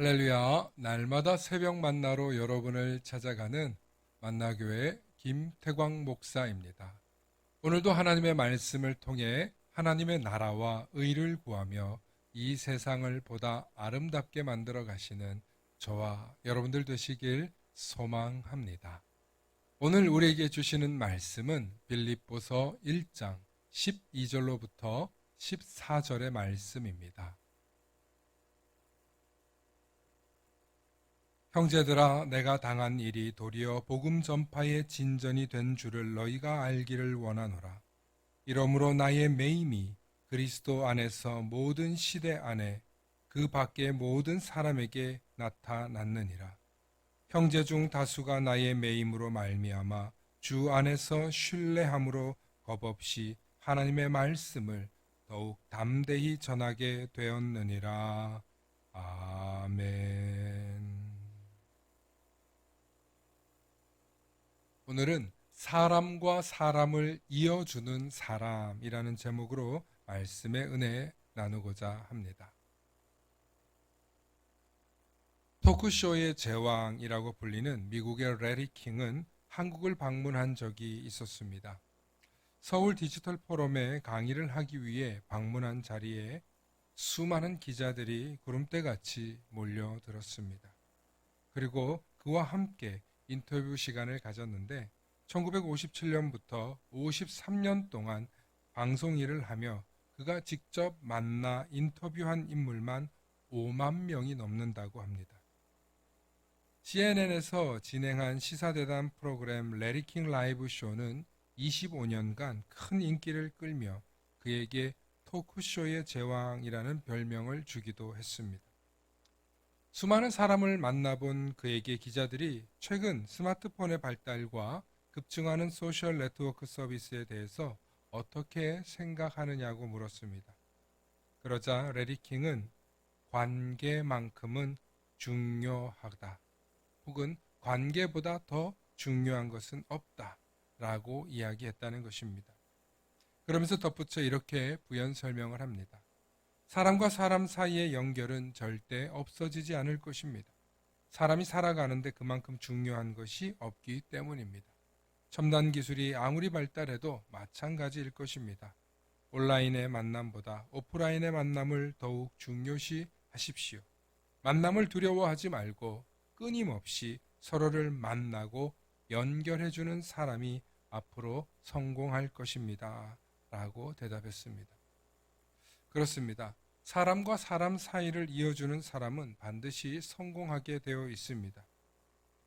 할렐루야, 날마다 새벽 만나로 여러분을 찾아가는 만나교회 김태광 목사입니다. 오늘도 하나님의 말씀을 통해 하나님의 나라와 의를 구하며 이 세상을 보다 아름답게 만들어 가시는 저와 여러분들 되시길 소망합니다. 오늘 우리에게 주시는 말씀은 빌립보서 1장 12절로부터 14절의 말씀입니다. 형제들아, 내가 당한 일이 도리어 복음 전파의 진전이 된 줄을 너희가 알기를 원하노라. 이러므로 나의 매임이 그리스도 안에서 모든 시대 안에 그 밖의 모든 사람에게 나타났느니라. 형제 중 다수가 나의 매임으로 말미암아 주 안에서 신뢰함으로 겁없이 하나님의 말씀을 더욱 담대히 전하게 되었느니라. 아멘. 오늘은 사람과 사람을 이어주는 사람이라는 제목으로 말씀의 은혜 나누고자 합니다. 토크쇼의 제왕이라고 불리는 미국의 레리 킹은 한국을 방문한 적이 있었습니다. 서울 디지털 포럼에 강의를 하기 위해 방문한 자리에 수많은 기자들이 구름대같이 몰려들었습니다. 그리고 그와 함께 인터뷰 시간을 가졌는데 1957년부터 53년 동안 방송 일을 하며 그가 직접 만나 인터뷰한 인물만 5만 명이 넘는다고 합니다. CNN에서 진행한 시사대담 프로그램 레리킹 라이브 쇼는 25년간 큰 인기를 끌며 그에게 토크쇼의 제왕이라는 별명을 주기도 했습니다. 수많은 사람을 만나본 그에게 기자들이 최근 스마트폰의 발달과 급증하는 소셜 네트워크 서비스에 대해서 어떻게 생각하느냐고 물었습니다. 그러자 레리 킹은 관계만큼은 중요하다, 혹은 관계보다 더 중요한 것은 없다 라고 이야기했다는 것입니다. 그러면서 덧붙여 이렇게 부연 설명을 합니다. 사람과 사람 사이의 연결은 절대 없어지지 않을 것입니다. 사람이 살아가는데 그만큼 중요한 것이 없기 때문입니다. 첨단 기술이 아무리 발달해도 마찬가지일 것입니다. 온라인의 만남보다 오프라인의 만남을 더욱 중요시 하십시오. 만남을 두려워하지 말고 끊임없이 서로를 만나고 연결해주는 사람이 앞으로 성공할 것입니다. 라고 대답했습니다. 그렇습니다. 사람과 사람 사이를 이어주는 사람은 반드시 성공하게 되어 있습니다.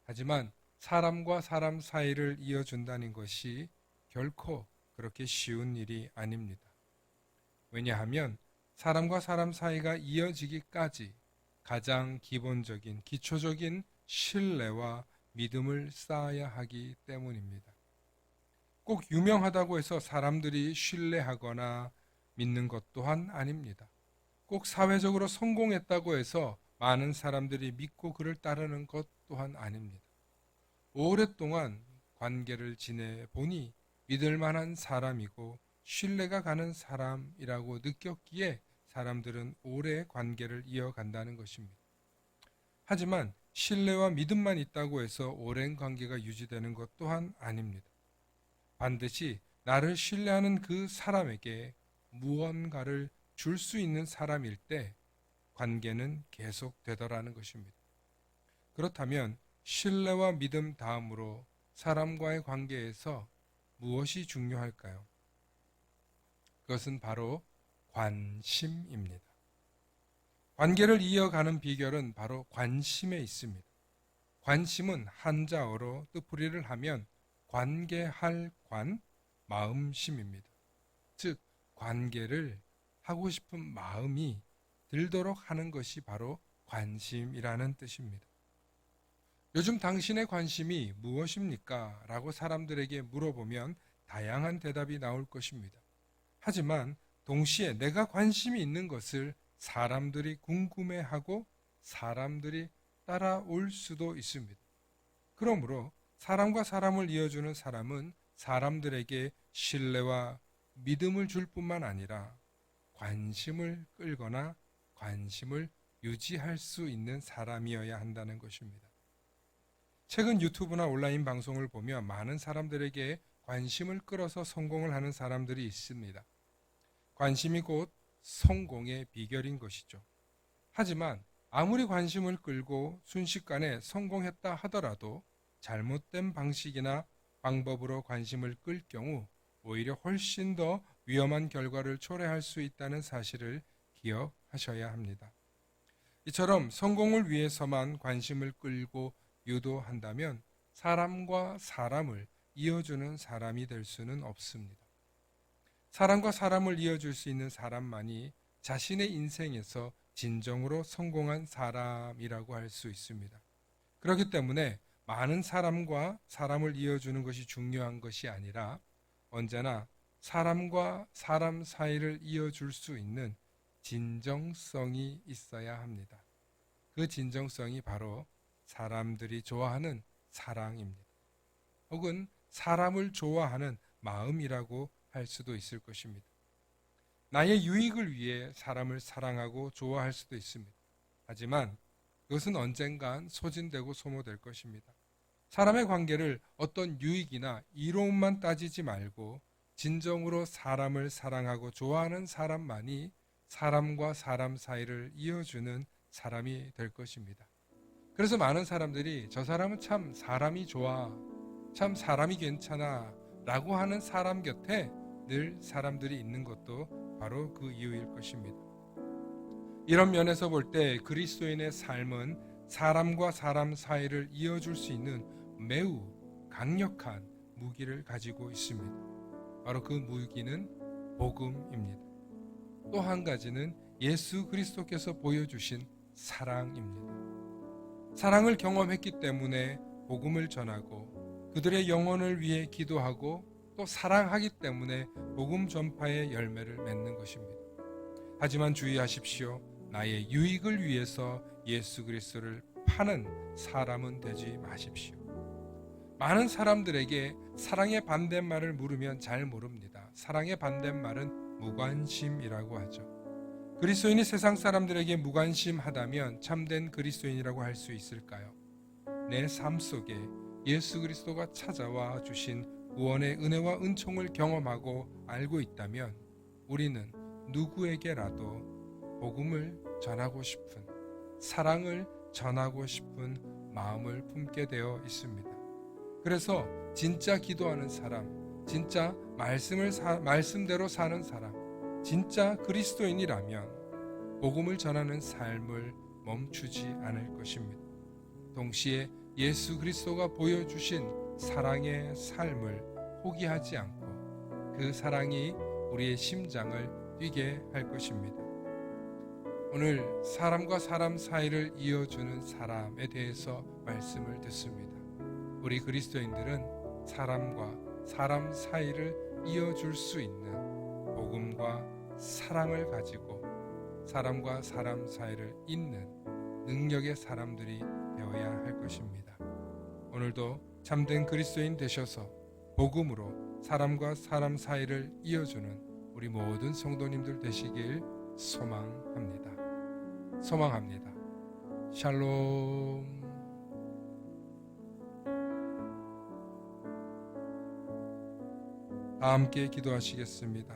하지만 사람과 사람 사이를 이어준다는 것이 결코 그렇게 쉬운 일이 아닙니다. 왜냐하면 사람과 사람 사이가 이어지기까지 가장 기본적인, 기초적인 신뢰와 믿음을 쌓아야 하기 때문입니다. 꼭 유명하다고 해서 사람들이 신뢰하거나 믿는 것 또한 아닙니다. 꼭 사회적으로 성공했다고 해서 많은 사람들이 믿고 그를 따르는 것 또한 아닙니다. 오랫동안 관계를 지내보니 믿을 만한 사람이고 신뢰가 가는 사람이라고 느꼈기에 사람들은 오래 관계를 이어간다는 것입니다. 하지만 신뢰와 믿음만 있다고 해서 오랜 관계가 유지되는 것 또한 아닙니다. 반드시 나를 신뢰하는 그 사람에게 무언가를 줄 수 있는 사람일 때 관계는 계속되더라는 것입니다. 그렇다면 신뢰와 믿음 다음으로 사람과의 관계에서 무엇이 중요할까요? 그것은 바로 관심입니다. 관계를 이어가는 비결은 바로 관심에 있습니다. 관심은 한자어로 뜻풀이를 하면 관계할 관, 마음심입니다. 즉, 관계를 하고 싶은 마음이 들도록 하는 것이 바로 관심이라는 뜻입니다. 요즘 당신의 관심이 무엇입니까? 라고 사람들에게 물어보면 다양한 대답이 나올 것입니다. 하지만 동시에 내가 관심이 있는 것을 사람들이 궁금해하고 사람들이 따라올 수도 있습니다. 그러므로 사람과 사람을 이어주는 사람은 사람들에게 신뢰와 믿음을 줄 뿐만 아니라 관심을 끌거나 관심을 유지할 수 있는 사람이어야 한다는 것입니다. 최근 유튜브나 온라인 방송을 보며 많은 사람들에게 관심을 끌어서 성공을 하는 사람들이 있습니다. 관심이 곧 성공의 비결인 것이죠. 하지만 아무리 관심을 끌고 순식간에 성공했다 하더라도 잘못된 방식이나 방법으로 관심을 끌 경우 오히려 훨씬 더 위험한 결과를 초래할 수 있다는 사실을 기억하셔야 합니다. 이처럼 성공을 위해서만 관심을 끌고 유도한다면 사람과 사람을 이어주는 사람이 될 수는 없습니다. 사람과 사람을 이어줄 수 있는 사람만이 자신의 인생에서 진정으로 성공한 사람이라고 할 수 있습니다. 그렇기 때문에 많은 사람과 사람을 이어주는 것이 중요한 것이 아니라 언제나 사람과 사람 사이를 이어줄 수 있는 진정성이 있어야 합니다. 그 진정성이 바로 사람들이 좋아하는 사랑입니다. 혹은 사람을 좋아하는 마음이라고 할 수도 있을 것입니다. 나의 유익을 위해 사람을 사랑하고 좋아할 수도 있습니다. 하지만 그것은 언젠간 소진되고 소모될 것입니다. 사람의 관계를 어떤 유익이나 이로움만 따지지 말고 진정으로 사람을 사랑하고 좋아하는 사람만이 사람과 사람 사이를 이어주는 사람이 될 것입니다. 그래서 많은 사람들이 저 사람은 참 사람이 좋아, 참 사람이 괜찮아 라고 하는 사람 곁에 늘 사람들이 있는 것도 바로 그 이유일 것입니다. 이런 면에서 볼 때 그리스도인의 삶은 사람과 사람 사이를 이어줄 수 있는 매우 강력한 무기를 가지고 있습니다. 바로 그 무기는 복음입니다. 또 한 가지는 예수 그리스도께서 보여주신 사랑입니다. 사랑을 경험했기 때문에 복음을 전하고 그들의 영혼을 위해 기도하고 또 사랑하기 때문에 복음 전파의 열매를 맺는 것입니다. 하지만 주의하십시오. 나의 유익을 위해서 예수 그리스도를 파는 사람은 되지 마십시오. 많은 사람들에게 사랑의 반대말을 물으면 잘 모릅니다. 사랑의 반대말은 무관심이라고 하죠. 그리스도인이 세상 사람들에게 무관심하다면 참된 그리스도인이라고 할 수 있을까요? 내 삶 속에 예수 그리스도가 찾아와 주신 구원의 은혜와 은총을 경험하고 알고 있다면 우리는 누구에게라도 복음을 전하고 싶은, 사랑을 전하고 싶은 마음을 품게 되어 있습니다. 그래서 진짜 기도하는 사람, 진짜 말씀대로 사는 사람, 진짜 그리스도인이라면 복음을 전하는 삶을 멈추지 않을 것입니다. 동시에 예수 그리스도가 보여주신 사랑의 삶을 포기하지 않고 그 사랑이 우리의 심장을 뛰게 할 것입니다. 오늘 사람과 사람 사이를 이어주는 사람에 대해서 말씀을 듣습니다. 우리 그리스도인들은 사람과 사람 사이를 이어줄 수 있는 복음과 사랑을 가지고 사람과 사람 사이를 잇는 능력의 사람들이 되어야 할 것입니다. 오늘도 참된 그리스도인 되셔서 복음으로 사람과 사람 사이를 이어주는 우리 모든 성도님들 되시길 소망합니다. 샬롬. 다 함께 기도하시겠습니다.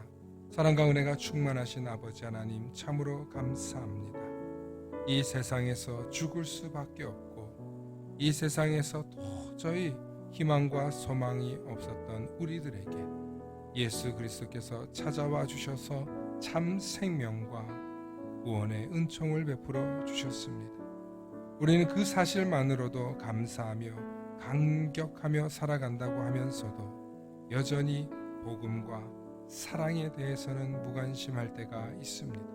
사랑과 은혜가 충만하신 아버지 하나님 참으로 감사합니다. 이 세상에서 죽을 수밖에 없고 이 세상에서 도저히 희망과 소망이 없었던 우리들에게 예수 그리스도께서 찾아와 주셔서 참 생명과 구원의 은총을 베풀어 주셨습니다. 우리는 그 사실만으로도 감사하며 감격하며 살아간다고 하면서도 여전히 복음과 사랑에 대해서는 무관심할 때가 있습니다.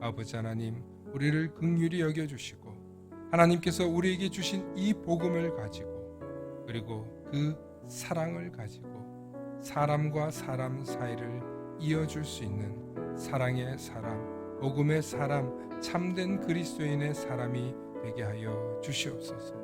아버지 하나님, 우리를 긍휼히 여겨주시고 하나님께서 우리에게 주신 이 복음을 가지고 그리고 그 사랑을 가지고 사람과 사람 사이를 이어줄 수 있는 사랑의 사람, 복음의 사람, 참된 그리스도인의 사람이 되게 하여 주시옵소서.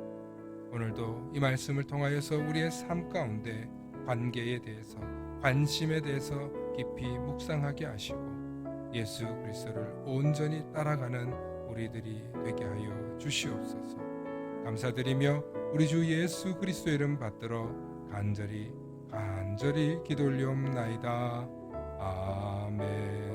오늘도 이 말씀을 통하여서 우리의 삶 가운데 관계에 대해서, 관심에 대해서 깊이 묵상하게 하시고 예수 그리스도를 온전히 따라가는 우리 우리들이 되게 하여 주시옵소서. 감사드리며 우리 주 예수 그리스도의 이름 받들어 간절히 기도 올리옵나이다. 아멘.